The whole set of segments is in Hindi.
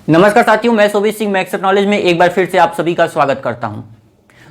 नमस्कार साथियों, मैं सोभित सिंह मैक्स नॉलेज में एक बार फिर से आप सभी का स्वागत करता हूं।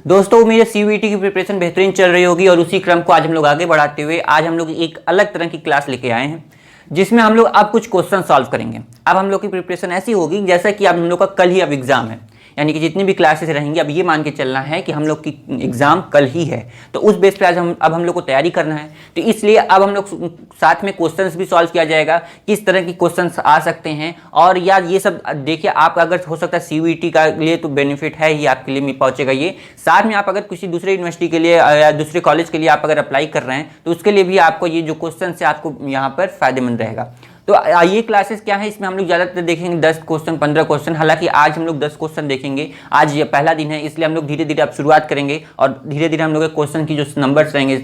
दोस्तों, मेरे सीयूईटी की प्रिपरेशन बेहतरीन चल रही होगी और उसी क्रम को आज हम लोग आगे बढ़ाते हुए आज हम लोग एक अलग तरह की क्लास लेके आए हैं जिसमें हम लोग अब कुछ क्वेश्चन सॉल्व करेंगे। अब हम लोग की प्रिपरेशन ऐसी होगी जैसा कि अब हम लोग का कल ही अब एग्जाम है, यानी कि जितनी भी क्लासेस रहेंगी अब ये मान के चलना है कि हम लोग की एग्जाम कल ही है, तो उस बेस पे आज हम लोग को तैयारी करना है। तो इसलिए अब हम लोग साथ में क्वेश्चंस भी सॉल्व किया जाएगा, किस तरह के क्वेश्चंस आ सकते हैं। और यार ये सब देखिए, आप अगर हो सकता है सीयूईटी का लिए तो बेनिफिट है ही, आपके लिए पहुंचेगा ये। साथ में आप अगर किसी दूसरे यूनिवर्सिटी के लिए या दूसरे कॉलेज के लिए आप अगर अप्लाई कर रहे हैं तो उसके लिए भी आपको ये जो क्वेश्चन है आपको यहाँ पर फायदेमंद रहेगा। तो ये क्लासेस क्या है, इसमें हम लोग ज़्यादातर देखेंगे 10 क्वेश्चन 15 क्वेश्चन। हालांकि आज हम लोग 10 क्वेश्चन देखेंगे, आज ये पहला दिन है इसलिए हम लोग धीरे धीरे अब शुरुआत करेंगे और धीरे धीरे हम लोग क्वेश्चन की जो नंबर्स रहेंगे,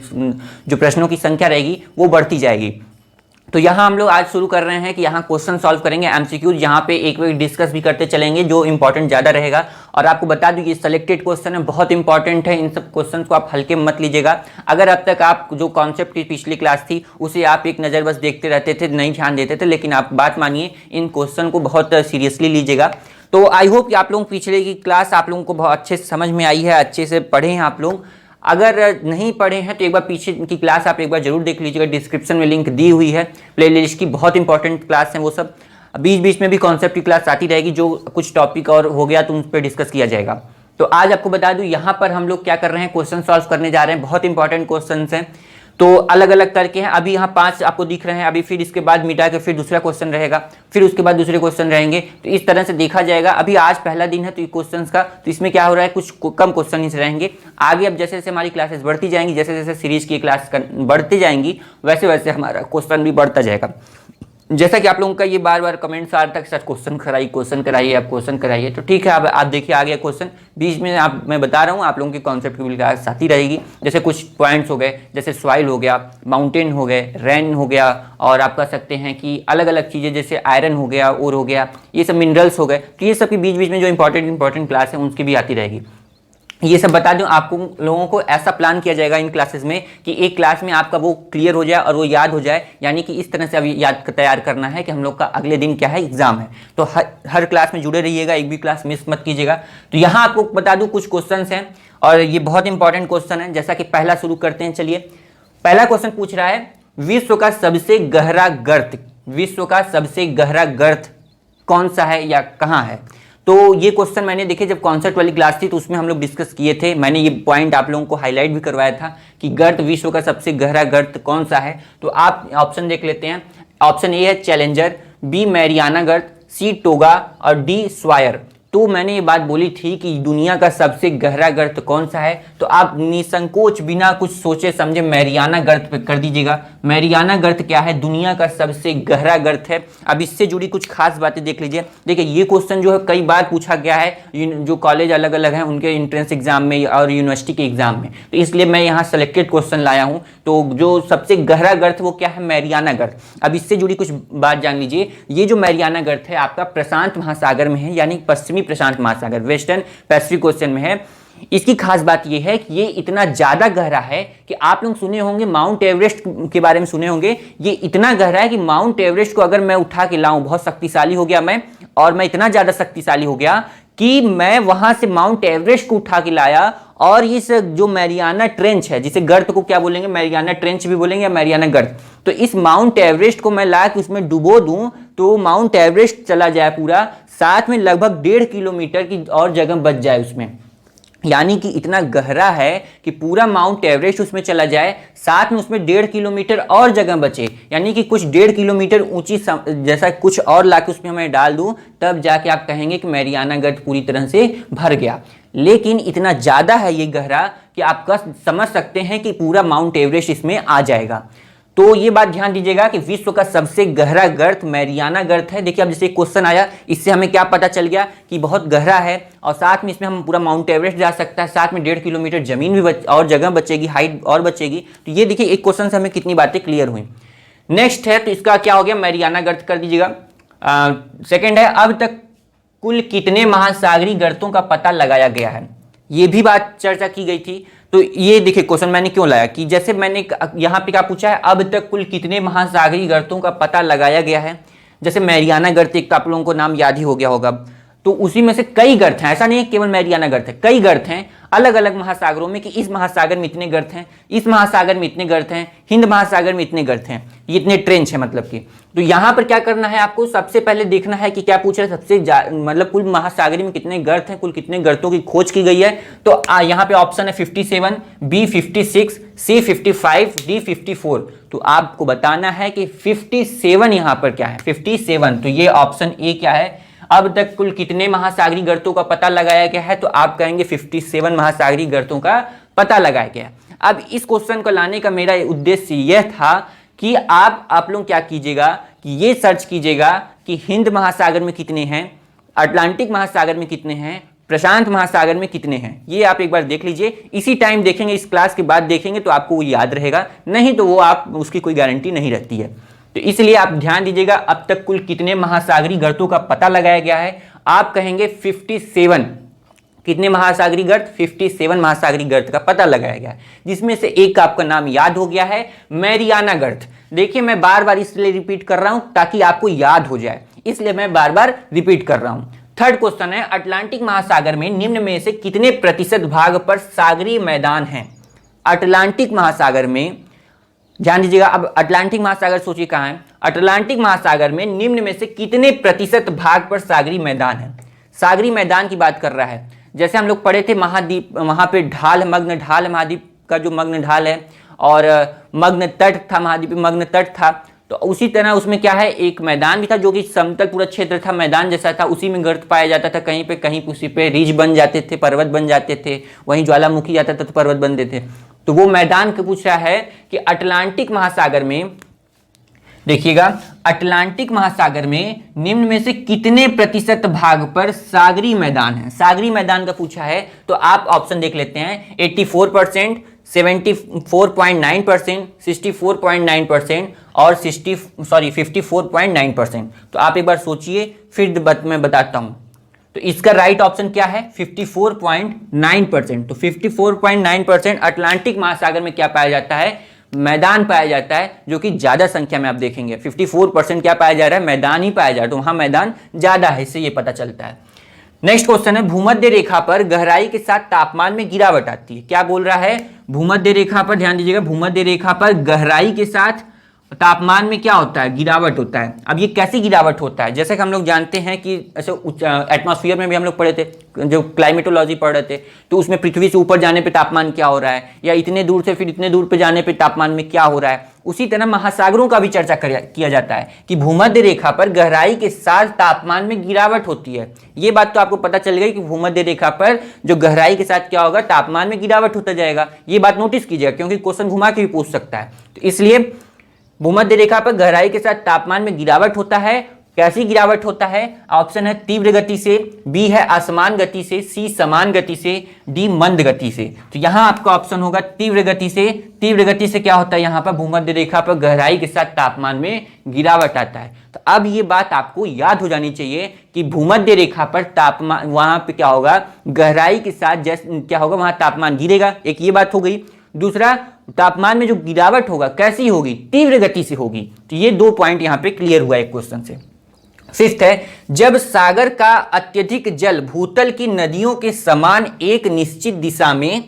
जो प्रश्नों की संख्या रहेगी वो बढ़ती जाएगी। तो यहाँ हम लोग आज शुरू कर रहे हैं कि यहाँ क्वेश्चन सॉल्व करेंगे एमसीक्यू, यहाँ पे एक डिस्कस भी करते चलेंगे जो इंपॉर्टेंट ज़्यादा रहेगा। और आपको बता दूं कि सिलेक्टेड क्वेश्चन है, बहुत इंपॉर्टेंट है, इन सब क्वेश्चन को आप हल्के मत लीजिएगा। अगर अब तक आप जो कॉन्सेप्ट की पिछली क्लास थी उसे आप एक नज़र बस देखते रहते थे, नहीं ध्यान देते थे, लेकिन आप बात मानिए इन क्वेश्चन को बहुत सीरियसली लीजिएगा। तो आई होप कि आप लोगों पिछले की क्लास आप लोगों को बहुत अच्छे से समझ में आई है, अच्छे से पढ़े हैं आप लोग। अगर नहीं पढ़े हैं तो एक बार पीछे की क्लास आप एक बार जरूर देख लीजिएगा, डिस्क्रिप्शन में लिंक दी हुई है प्लेलिस्ट की, बहुत इंपॉर्टेंट क्लास है वो सब। बीच बीच में भी कॉन्सेप्ट की क्लास आती रहेगी, जो कुछ टॉपिक और हो गया तो उन पर डिस्कस किया जाएगा। तो आज आपको बता दूं यहाँ पर हम लोग क्या कर रहे हैं, क्वेश्चन सॉल्व करने जा रहे हैं, बहुत इंपॉर्टेंट क्वेश्चन हैं। तो अलग अलग तरह के हैं, अभी यहाँ 5 आपको दिख रहे हैं, अभी फिर इसके बाद मिटा के फिर दूसरा क्वेश्चन रहेगा, फिर उसके बाद दूसरे क्वेश्चन रहेंगे। तो इस तरह से देखा जाएगा। अभी आज पहला दिन है तो क्वेश्चन का, तो इसमें क्या हो रहा है, कुछ कम क्वेश्चन ही रहेंगे। आगे अब जैसे जैसे हमारी क्लासेस बढ़ती जाएंगी, जैसे जैसे सीरीज की क्लास बढ़ती जाएंगी, वैसे वैसे हमारा क्वेश्चन भी बढ़ता जाएगा। जैसा कि आप लोगों का ये बार बार कमेंट्स आ रहा था, सर क्वेश्चन कराइए, आप क्वेश्चन कराइए। तो ठीक है, अब आप देखिए आ गया क्वेश्चन, बीच में मैं बता रहा हूँ आप लोगों के कॉन्सेप्ट की क्लास आती रहेगी। जैसे कुछ पॉइंट्स हो गए, जैसे सॉइल हो गया, माउंटेन हो गए, रेन हो गया, और आप कह सकते हैं कि अलग अलग चीज़ें जैसे आयरन हो गया, ओर हो गया, ये सब मिनरल्स हो गए। तो ये सब के बीच बीच में जो इंपॉर्टेंट क्लास है उनकी भी आती रहेगी। ये सब बता दूं आपको, लोगों को ऐसा प्लान किया जाएगा इन क्लासेस में कि एक क्लास में आपका वो क्लियर हो जाए और वो याद हो जाए, यानी कि इस तरह से अभी याद तैयार करना है कि हम लोग का अगले दिन क्या है, एग्जाम है। तो हर क्लास में जुड़े रहिएगा, एक भी क्लास मिस मत कीजिएगा। तो यहाँ आपको बता दूं कुछ क्वेश्चन हैं और ये बहुत इंपॉर्टेंट क्वेश्चन है। जैसा कि पहला शुरू करते हैं, चलिए। पहला क्वेश्चन पूछ रहा है, विश्व का सबसे गहरा गर्त कौन सा है या कहाँ है। तो ये क्वेश्चन मैंने देखे जब कॉन्सेप्ट वाली क्लास थी तो उसमें हम लोग डिस्कस किए थे, मैंने ये पॉइंट आप लोगों को हाईलाइट भी करवाया था कि गर्त, विश्व का सबसे गहरा गर्त कौन सा है। तो आप ऑप्शन देख लेते हैं। ऑप्शन ए है चैलेंजर, बी मैरियाना गर्त, सी टोगा और डी स्वायर। तो मैंने ये बात बोली थी कि दुनिया का सबसे गहरा गर्त कौन सा है, तो आप निसंकोच बिना कुछ सोचे समझे मैरियाना गर्त पे कर दीजिएगा। मैरियाना गर्त क्या है, दुनिया का सबसे गहरा गर्त है। अब इससे जुड़ी कुछ खास बातें देख लीजिए। देखिए ये क्वेश्चन जो है कई बार पूछा गया है, जो कॉलेज अलग अलग हैं उनके एंट्रेंस एग्जाम में और यूनिवर्सिटी के एग्जाम में, तो इसलिए मैं यहाँ सेलेक्टेड क्वेश्चन लाया हूँ। तो जो सबसे गहरा गर्त वो क्या है, मैरियाना गर्त। अब इससे जुड़ी कुछ बात जान लीजिए। ये जो मैरियाना गर्त है आपका प्रशांत महासागर में है, यानी पश्चिमी प्रशांत महासागर, वेस्टर्न पैसिफिक ओशन में है। इसकी खास बात यह है कि ये इतना ज्यादा गहरा है कि आप लोग सुने होंगे, माउंट एवरेस्ट के बारे में सुने होंगे। ये इतना गहरा है कि माउंट एवरेस्ट को अगर मैं उठा के लाऊं, बहुत शक्तिशाली हो गया मैं, और मैं इतना ज्यादा शक्तिशाली हो गया कि मैं वहां से माउंट एवरेस्ट को उठा के लाया और इस जो मैरियाना ट्रेंच है, जिसे गर्त को क्या बोलेंगे, मैरियाना ट्रेंच भी बोलेंगे या मैरियाना गर्त, तो इस माउंट एवरेस्ट को मैं ला के उसमें डुबो दूं तो माउंट एवरेस्ट चला जाए पूरा, साथ में लगभग 1.5 किलोमीटर की और जगह बच जाए उसमें। यानी कि इतना गहरा है कि पूरा माउंट एवरेस्ट उसमें चला जाए, साथ में उसमें 1.5 किलोमीटर और जगह बचे, यानी कि कुछ 1.5 किलोमीटर ऊंची जैसा कुछ और लाके उसमें मैं डाल दूं, तब जाके आप कहेंगे कि मैरियाना गर्त पूरी तरह से भर गया। लेकिन इतना ज्यादा है ये गहरा कि आप समझ सकते हैं कि पूरा माउंट एवरेस्ट इसमें आ जाएगा। तो ये बात ध्यान दीजिएगा कि विश्व का सबसे गहरा गर्त मैरियाना गर्त है। देखिए अब जैसे क्वेश्चन आया, इससे हमें क्या पता चल गया कि बहुत गहरा है और साथ में इसमें हम पूरा माउंट एवरेस्ट जा सकता है, साथ में 1.5 किलोमीटर जमीन भी और जगह बचेगी, हाइट और बचेगी। तो ये देखिए एक क्वेश्चन से हमें कितनी बातें क्लियर हुई। नेक्स्ट है, तो इसका क्या हो गया, मैरियाना गर्त कर दीजिएगा। सेकेंड है, अब तक कुल कितने महासागरीय गर्तों का पता लगाया गया है। ये भी बात चर्चा की गई थी। तो ये देखिए क्वेश्चन मैंने क्यों लाया कि जैसे मैंने यहाँ पे क्या पूछा है, अब तक कुल कितने महासागरीय गर्तों का पता लगाया गया है। जैसे मैरियाना गर्त एक तो आप लोगों को नाम याद ही हो गया होगा। तो उसी में से कई गर्त हैं, ऐसा नहीं है केवल मैरियाना गर्त है, कई गर्त हैं अलग अलग महासागरों में कि इस महासागर में इतने गर्त हैं, इस महासागर में इतने गर्त हैं, हिंद महासागर में इतने गर्त हैं, ये इतने ट्रेंच है मतलब कि। तो यहाँ पर क्या करना है आपको, सबसे पहले देखना है कि क्या पूछ रहा है, सबसे मतलब कुल महासागर में कितने गर्त हैं, कुल कितने गर्तों की खोज की गई है। तो यहाँ पे ऑप्शन है 57, बी 56, सी 55, डी 54। तो आपको बताना है कि 57 यहाँ पर क्या है, 57। तो ये ऑप्शन ए क्या है, अब तक कुल कितने महासागरीय गर्तों का पता लगाया गया है, तो आप कहेंगे 57 महासागरीय गर्तों का पता लगाया गया है। अब इस क्वेश्चन को लाने का मेरा उद्देश्य यह था कि आप लोग क्या कीजिएगा कि ये सर्च कीजिएगा कि हिंद महासागर में कितने हैं, अटलांटिक महासागर में कितने हैं, प्रशांत महासागर में कितने हैं, ये आप एक बार देख लीजिए। इसी टाइम देखेंगे, इस क्लास के बाद देखेंगे तो आपको वो याद रहेगा, नहीं तो वो आप उसकी कोई गारंटी नहीं रहती है। तो इसलिए आप ध्यान दीजिएगा अब तक कुल कितने महासागरीय गर्तों का पता लगाया गया है। आप कहेंगे 57, कितने महासागरीय गर्त, 57 महासागरीय गर्त का पता लगाया गया है, जिसमें से एक का आपका नाम याद हो गया है, मैरियाना गर्त। देखिए मैं बार बार इसलिए रिपीट कर रहा हूं ताकि आपको याद हो जाए, इसलिए मैं बार बार रिपीट कर रहा हूं। थर्ड क्वेश्चन है, अटलांटिक महासागर में निम्न में से कितने प्रतिशत भाग पर सागरीय मैदान हैं। अटलांटिक महासागर में ध्यान दीजिएगा, अब अटलांटिक महासागर सोचिए कहां है, अटलांटिक महासागर में निम्न में से कितने प्रतिशत भाग पर सागरीय मैदान है। सागरीय मैदान की बात कर रहा है, जैसे हम लोग पढ़े थे महाद्वीप, वहां पे ढाल मग्न ढाल, महाद्वीप का जो मग्न ढाल है, और मग्न तट था, महाद्वीप मग्न तट था। तो उसी तरह उसमें क्या है, एक मैदान भी था जो कि समतल पूरा क्षेत्र था, मैदान जैसा था, उसी में गर्त पाया जाता था, कहीं पे कहीं उसी पे रिज बन जाते थे, पर्वत बन जाते थे, वहीं ज्वालामुखी जाता था तो पर्वत बनते थे। तो वो मैदान को पूछ रहा है कि अटलांटिक महासागर में, देखिएगा अटलांटिक महासागर में निम्न में से कितने प्रतिशत भाग पर सागरीय मैदान है। सागरीय मैदान का पूछा है तो आप ऑप्शन देख लेते हैं, 84%, 74.9%, 64.9% और 54.9%। तो आप एक बार सोचिए, फिर मैं बताता हूं। तो इसका राइट ऑप्शन क्या है, 54.9%। तो 54.9% अटलांटिक महासागर में क्या पाया जाता है, मैदान पाया जाता है, जो कि ज्यादा संख्या में आप देखेंगे 54% क्या पाया जा रहा है, मैदान ही पाया जा रहा है, तो वहां मैदान ज्यादा है, इससे ये पता चलता है। नेक्स्ट क्वेश्चन है, भूमध्य रेखा पर गहराई के साथ तापमान में गिरावट आती है। क्या बोल रहा है, भूमध्य रेखा पर, ध्यान दीजिएगा, भूमध्य रेखा पर गहराई के साथ तापमान में क्या होता है, गिरावट होता है। अब ये कैसी गिरावट होता है, जैसे कि हम लोग जानते हैं कि ऐसे एटमॉस्फेयर में भी हम लोग पढ़े थे, जो क्लाइमेटोलॉजी पढ़ रहे थे, तो उसमें पृथ्वी से ऊपर जाने पे तापमान क्या हो रहा है, या इतने दूर से फिर इतने दूर पे जाने पे तापमान में क्या हो रहा है। उसी तरह महासागरों का भी चर्चा किया जाता है कि भूमध्य रेखा पर गहराई के साथ तापमान में गिरावट होती है। ये बात तो आपको पता चल गई कि भूमध्य रेखा पर जो गहराई के साथ क्या होगा, तापमान में गिरावट होता जाएगा। ये बात नोटिस कीजिएगा, क्योंकि क्वेश्चन घुमा के भी पूछ सकता है। तो इसलिए भूमध्य रेखा पर गहराई के साथ तापमान में गिरावट होता है। कैसी गिरावट होता है, ऑप्शन है तीव्र गति से, बी है असमान गति से, सी समान गति से, डी मंद गति से। तो यहां आपका ऑप्शन होगा तीव्र गति से। तीव्र गति से क्या होता है, यहां पर भूमध्य रेखा पर गहराई के साथ तापमान में गिरावट आता है। तो अब ये बात आपको याद हो जानी चाहिए कि भूमध्य रेखा पर तापमान, वहां पे क्या होगा, गहराई के साथ जैसे क्या होगा, वहां तापमान गिरेगा। एक ये बात हो गई। दूसरा, तापमान में जो गिरावट होगा कैसी होगी, तीव्र गति से होगी। तो ये दो पॉइंट यहां पे क्लियर हुआ एक क्वेश्चन से। फिफ्थ है, जब सागर का अत्यधिक जल भूतल की नदियों के समान एक निश्चित दिशा में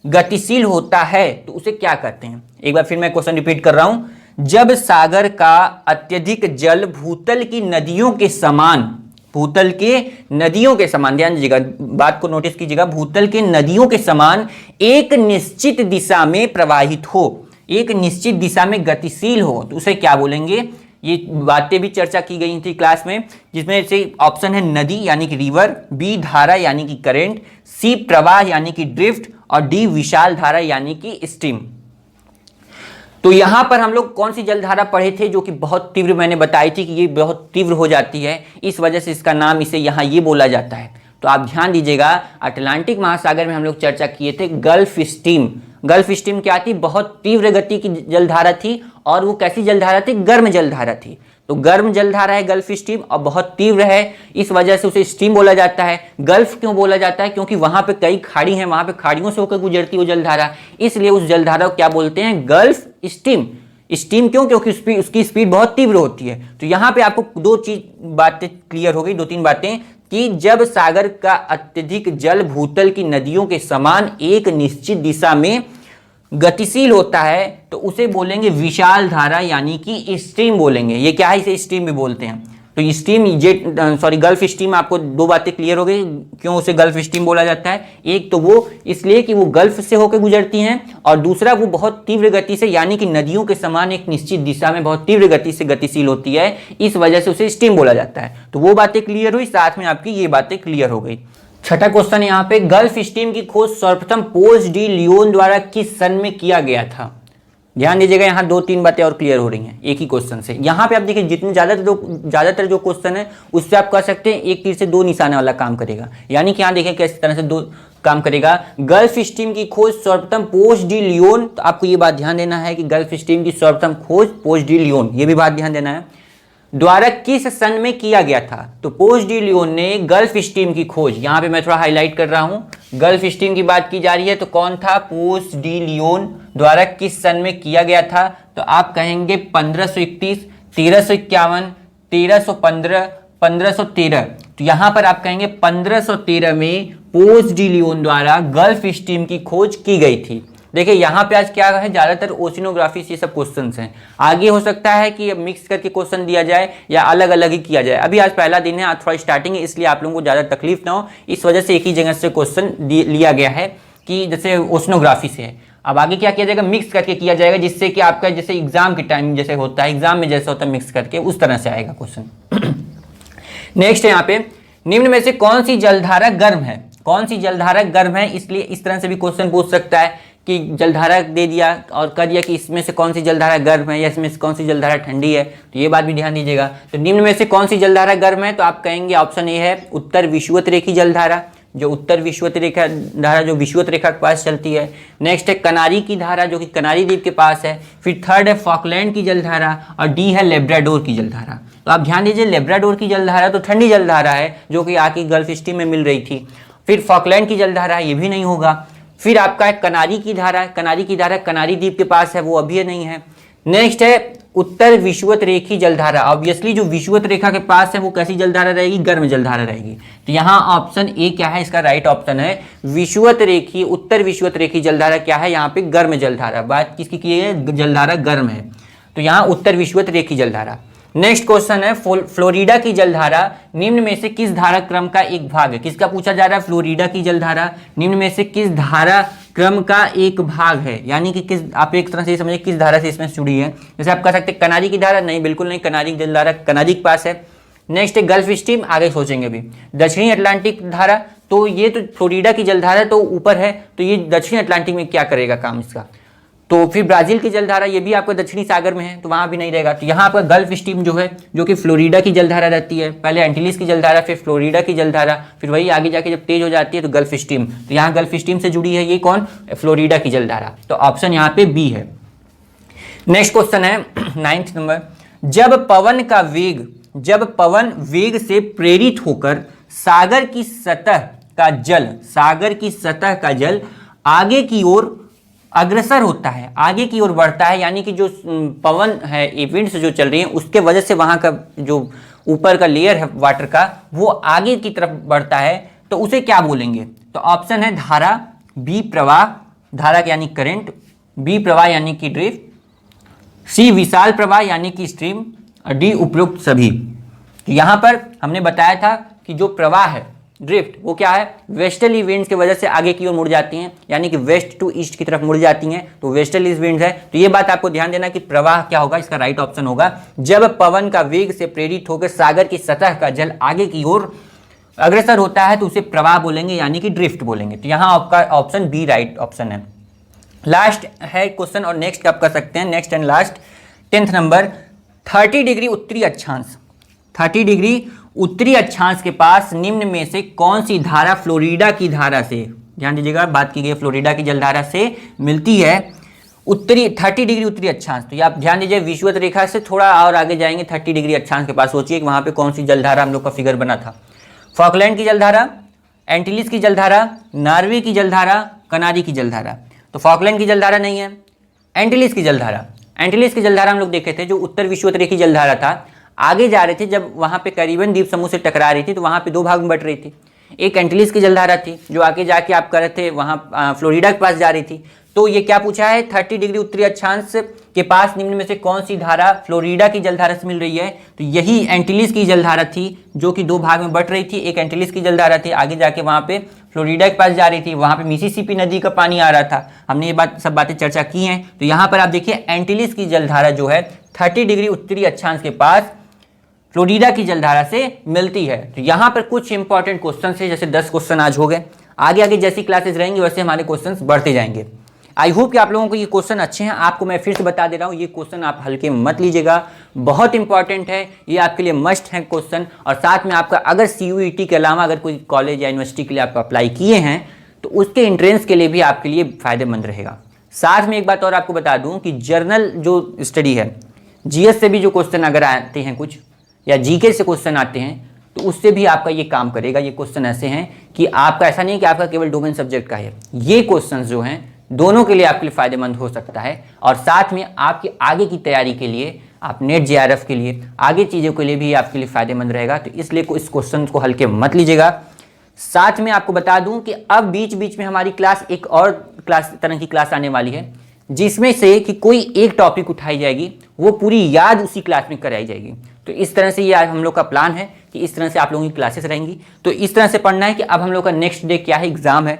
गतिशील होता है तो उसे क्या कहते हैं। एक बार फिर मैं क्वेश्चन रिपीट कर रहा हूं, जब सागर का अत्यधिक जल भूतल की नदियों के समान, भूतल के नदियों के समान, ध्यान दीजिएगा, बात को नोटिस कीजिएगा, भूतल के नदियों के समान एक निश्चित दिशा में प्रवाहित हो, एक निश्चित दिशा में गतिशील हो, तो उसे क्या बोलेंगे। ये बातें भी चर्चा की गई थी क्लास में, जिसमें से ऑप्शन है नदी यानी कि रिवर, बी धारा यानी कि करंट, सी प्रवाह यानी कि ड्रिफ्ट, और डी विशाल धारा यानी कि स्ट्रीम। तो यहां पर हम लोग कौन सी जलधारा पढ़े थे, जो कि बहुत तीव्र, मैंने बताई थी कि ये बहुत तीव्र हो जाती है, इस वजह से इसका नाम, इसे यहां ये बोला जाता है। तो आप ध्यान दीजिएगा, अटलांटिक महासागर में हम लोग चर्चा किए थे गल्फ स्ट्रीम। गल्फ स्ट्रीम क्या थी, बहुत तीव्र गति की जलधारा थी, और वो कैसी जलधारा थी, गर्म जलधारा थी। तो गर्म जलधारा है गल्फ स्ट्रीम, और बहुत तीव्र है, इस वजह से उसे स्ट्रीम बोला जाता है। गल्फ क्यों बोला जाता है, क्योंकि वहां पे कई खाड़ी हैं, वहां पे खाड़ियों से होकर गुजरती वो जलधारा, इसलिए उस जलधारा को क्या बोलते हैं, गल्फ स्ट्रीम। स्टीम क्यों? क्योंकि उसकी स्पीड बहुत तीव्र होती है। तो यहाँ पे आपको दो चीज बातें क्लियर हो गई, दो तीन बातें, कि जब सागर का अत्यधिक जल भूतल की नदियों के समान एक निश्चित दिशा में गतिशील होता है तो उसे बोलेंगे विशाल धारा, यानी कि स्ट्रीम बोलेंगे। ये क्या है, इसे स्ट्रीम भी बोलते हैं। तो स्ट्रीम गल्फ स्ट्रीम, आपको दो बातें क्लियर हो गई क्यों उसे गल्फ स्ट्रीम बोला जाता है। एक तो वो इसलिए कि वो गल्फ से होकर गुजरती हैं, और दूसरा वो बहुत तीव्र गति से, यानी कि नदियों के समान एक निश्चित दिशा में बहुत तीव्र गति से गतिशील होती है, इस वजह से उसे स्ट्रीम बोला जाता है। तो वो बातें क्लियर हुई, साथ में आपकी ये बातें क्लियर हो गई। छठा क्वेश्चन यहाँ पे, गल्फ स्ट्रीम की खोज सर्वप्रथम पोज डी लियोन द्वारा किस सन में किया गया था? ध्यान दीजिएगा, यहाँ दो तीन बातें और क्लियर हो रही हैं एक ही क्वेश्चन से। यहाँ पे आप देखिए, जितने ज्यादातर जो क्वेश्चन है उससे आप कह सकते हैं एक तीर से दो निशाने वाला काम करेगा। यानी कि यहाँ देखिए किस तरह से दो काम करेगा। गल्फ स्ट्रीम की खोज सर्वप्रथम पोज डी लियोन, तो आपको ये बात ध्यान देना है कि गल्फ स्ट्रीम की सर्वप्रथम खोज पोज डी लियोन, ये भी बात ध्यान देना है, द्वारा किस सन में किया गया था? तो पोज डी लियोन ने गल्फ स्ट्रीम की खोज, यहां पे मैं थोड़ा हाईलाइट कर रहा हूं, गल्फ स्ट्रीम की बात की जा रही है, तो कौन था? पोज डी लियोन द्वारा किस सन में किया गया था? तो आप कहेंगे 1531, 1351, 1315, 1513। तो यहां पर आप कहेंगे 1513 में पोज डी लियोन द्वारा गल्फ स्ट्रीम की खोज की गई थी। देखिए यहाँ पे आज क्या है, ज्यादातर ओशिनोग्राफी से सब क्वेश्चंस हैं। आगे हो सकता है कि मिक्स करके क्वेश्चन दिया जाए या अलग अलग ही किया जाए। अभी आज पहला दिन है, आज थोड़ा स्टार्टिंग है, इसलिए आप लोगों को ज्यादा तकलीफ ना हो, इस वजह से एक ही जगह से क्वेश्चन लिया गया है कि जैसे ओशिनोग्राफी से है। अब आगे क्या किया जाएगा, मिक्स करके किया जाएगा, जिससे कि आपका जैसे एग्जाम के टाइम जैसे होता है, एग्जाम में जैसे होता है मिक्स करके, उस तरह से आएगा क्वेश्चन। नेक्स्ट है यहाँ पे, निम्न में से कौन सी जलधारा गर्म है? कौन सी जलधारा गर्म है? इसलिए इस तरह से भी क्वेश्चन पूछ सकता है कि जलधारा दे दिया और कह दिया कि इसमें से कौन सी जलधारा गर्म है या इसमें से कौन सी जलधारा ठंडी है, तो ये बात भी ध्यान दीजिएगा। तो निम्न में से कौन सी जलधारा गर्म है? तो आप कहेंगे ऑप्शन ए है उत्तर विषुवत रेखी जलधारा, जो उत्तर विषुवत रेखा धारा जो विषुवत रेखा के पास चलती है। नेक्स्ट है कनारी की धारा, जो कि कनारी द्वीप के पास है। फिर थर्ड है फॉकलैंड की जलधारा, और डी है लेब्राडोर की जलधारा। तो आप ध्यान दीजिए, लेब्राडोर की जलधारा तो ठंडी जलधारा है, जो कि आके गल्फ स्ट्रीम में मिल रही थी। फिर फॉकलैंड की जलधारा, ये भी नहीं होगा। फिर आपका है कनारी की धारा, कनारी की धारा कनारी द्वीप के पास है, वो अभी नहीं है। नेक्स्ट है उत्तर विषुवत रेखी जलधारा, ऑब्वियसली जो विषुवत रेखा के पास है वो कैसी जलधारा रहेगी? गर्म जलधारा रहेगी। तो यहाँ ऑप्शन ए क्या है, इसका राइट ऑप्शन है विषुवत रेखी, उत्तर विषुवत रेखी जलधारा क्या है? यहाँ पे गर्म जलधारा। बात किसकी की है? जलधारा गर्म है, तो यहाँ उत्तर विषुवत रेखी जलधारा। नेक्स्ट क्वेश्चन है फ्लोरिडा की जलधारा निम्न में से किस धारा क्रम का एक भाग है? किसका पूछा जा रहा है? फ्लोरिडा की जलधारा निम्न में से किस धारा क्रम का एक भाग है, यानी कि किस, आप एक तरह से समझिए किस धारा से इसमें जुड़ी है। जैसे आप कह सकते हैं कनारी की धारा, नहीं बिल्कुल नहीं, कनारी की जलधारा कनारी के पास है। नेक्स्ट है गल्फ स्ट्रीम, आगे सोचेंगे अभी। दक्षिणी अटलांटिक धारा, तो ये तो फ्लोरिडा की जलधारा तो ऊपर है, तो ये दक्षिणी अटलांटिक में क्या करेगा काम इसका? तो फिर ब्राजील की जलधारा, ये भी आपका दक्षिणी सागर में है, तो वहां भी नहीं रहेगा। तो यहाँ आपका गल्फ स्ट्रीम जो है, जो कि फ्लोरिडा की जलधारा रहती है, पहले एंटीलिस की जलधारा, फिर फ्लोरिडा की जलधारा, फिर वही आगे जाके जब तेज हो जाती है तो गल्फ स्ट्रीम। तो यहाँ गल्फ स्ट्रीम से जुड़ी है ये कौन? फ्लोरिडा की जलधारा। तो ऑप्शन यहाँ पे बी है। नेक्स्ट क्वेश्चन है 9th नंबर, जब पवन वेग से प्रेरित होकर सागर की सतह का जल आगे की ओर अग्रसर होता है, आगे की ओर बढ़ता है, यानी कि जो पवन है, विंड्स जो चल रही है, उसके वजह से वहां का जो ऊपर का लेयर है वाटर का, वो आगे की तरफ बढ़ता है, तो उसे क्या बोलेंगे? तो ऑप्शन है धारा, बी प्रवाह, धारा यानी करंट, बी प्रवाह यानी कि ड्रिफ्ट, सी विशाल प्रवाह यानी कि स्ट्रीम, और डी उपरोक्त सभी। तो यहां पर हमने बताया था कि जो प्रवाह है ड्रिफ्ट, वो क्या है? वेस्टर्ली विंड्स की वजह से आगे की ओर मुड़ जाती हैं, यानी कि वेस्ट टू ईस्ट की तरफ मुड़ जाती हैं, तो वेस्टर्ली विंड्स है। तो ये बात आपको ध्यान देना कि प्रवाह क्या होगा, इसका राइट ऑप्शन होगा जब पवन का वेग से प्रेरित होकर सागर की सतह का जल आगे की ओर अग्रसर होता है तो उसे प्रवाह बोलेंगे, यानी कि ड्रिफ्ट बोलेंगे। तो यहाँ आपका ऑप्शन बी राइट ऑप्शन है। लास्ट है क्वेश्चन, और नेक्स्ट आप कर सकते हैं, next and last 10th number, 30 degree उत्तरी अक्षांश, 30 डिग्री उत्तरी अक्षांश के पास निम्न में से कौन सी धारा फ्लोरिडा की धारा से, ध्यान दीजिएगा बात की गई फ्लोरिडा की जलधारा से मिलती है? उत्तरी 30 डिग्री उत्तरी अक्षांश, तो ये आप ध्यान दीजिए विषुवत रेखा से थोड़ा और आगे जाएंगे 30 डिग्री अक्षांश के पास, सोचिए कि वहां पे कौन सी जलधारा हम लोग का फिगर बना था। फॉकलैंड की जलधारा, एंटीलिस की जलधारा, नॉर्वे की जलधारा, कनारी की जलधारा। तो फॉकलैंड की जलधारा नहीं है, एंटीलिस की जलधारा, एंटिलीज की जलधारा हम लोग देखे थे, जो उत्तर विषुवत की जलधारा था, आगे जा रहे थे, जब वहां पे करीबन द्वीप समूह से टकरा रही थी तो वहां पे दो भाग में बट रही थी। एक एंटिलीज की जलधारा थी जो आगे जाके आप कर रहे थे वहां फ्लोरिडा के पास जा रही थी। तो ये क्या पूछा है, 30 डिग्री उत्तरी अक्षांश के पास निम्न में से कौन सी धारा फ्लोरिडा की जलधारा से मिल रही है। तो यही एंटिलीज की जलधारा थी जो कि दो भाग में बट रही थी। एक एंटिलीज की जलधारा थी, आगे जाके वहां पे फ्लोरिडा के पास जा रही थी, वहां पे मिसिसिपी नदी का पानी आ रहा था। हमने ये सब बातें चर्चा की हैं। तो यहाँ पर आप देखिए एंटिलीज की जलधारा जो है 30 डिग्री उत्तरी अक्षांश के पास फ्लोरिडा की जलधारा से मिलती है। तो यहाँ पर कुछ इंपॉर्टेंट क्वेश्चन है, जैसे 10 क्वेश्चन आज हो गए। आगे आगे जैसी क्लासेस रहेंगी वैसे हमारे क्वेश्चन बढ़ते जाएंगे। आई होप कि आप लोगों को ये क्वेश्चन अच्छे हैं। आपको मैं फिर से बता दे रहा हूँ, ये क्वेश्चन आप हल्के में मत लीजिएगा, बहुत इंपॉर्टेंट है, ये आपके लिए मस्ट है क्वेश्चन। और साथ में आपका अगर CUET के अलावा अगर कोई कॉलेज या यूनिवर्सिटी के लिए आप अप्लाई किए हैं तो उसके एंट्रेंस के लिए भी आपके लिए फायदेमंद रहेगा। साथ में एक बात और आपको बता दूं कि जर्नल जो स्टडी है, GS से भी जो क्वेश्चन अगर आते हैं कुछ, या GK से क्वेश्चन आते हैं, तो उससे भी आपका ये काम करेगा। ये क्वेश्चन ऐसे हैं कि आपका ऐसा नहीं कि आपका केवल डोमेन सब्जेक्ट का है, ये क्वेश्चन जो हैं दोनों के लिए आपके लिए फायदेमंद हो सकता है। और साथ में आपकी आगे की तैयारी के लिए, आप नेट JRF के लिए, आगे चीज़ों के लिए भी आपके लिए फायदेमंद रहेगा। तो इसलिए इस क्वेश्चन को हल्के मत लीजिएगा। साथ में आपको बता दूं कि अब बीच बीच में हमारी क्लास एक और तरह की क्लास आने वाली है, जिसमें से कि कोई एक टॉपिक उठाई जाएगी, वो पूरी याद उसी क्लास में कराई जाएगी। तो इस तरह से ये हम लोग का प्लान है कि इस तरह से आप लोगों की क्लासेस रहेंगी। तो इस तरह से पढ़ना है कि अब हम लोग का नेक्स्ट डे क्या है, एग्जाम है,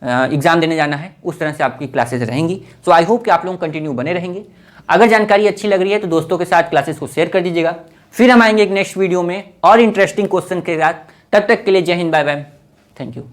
एग्जाम देने जाना है, उस तरह से आपकी क्लासेस रहेंगी। सो आई होप कि आप लोग कंटिन्यू बने रहेंगे। अगर जानकारी अच्छी लग रही है तो दोस्तों के साथ क्लासेस को शेयर कर दीजिएगा। फिर हम आएंगे एक नेक्स्ट वीडियो में और इंटरेस्टिंग क्वेश्चन के साथ। तब तक के लिए जय हिंद, बाय बाय, थैंक यू।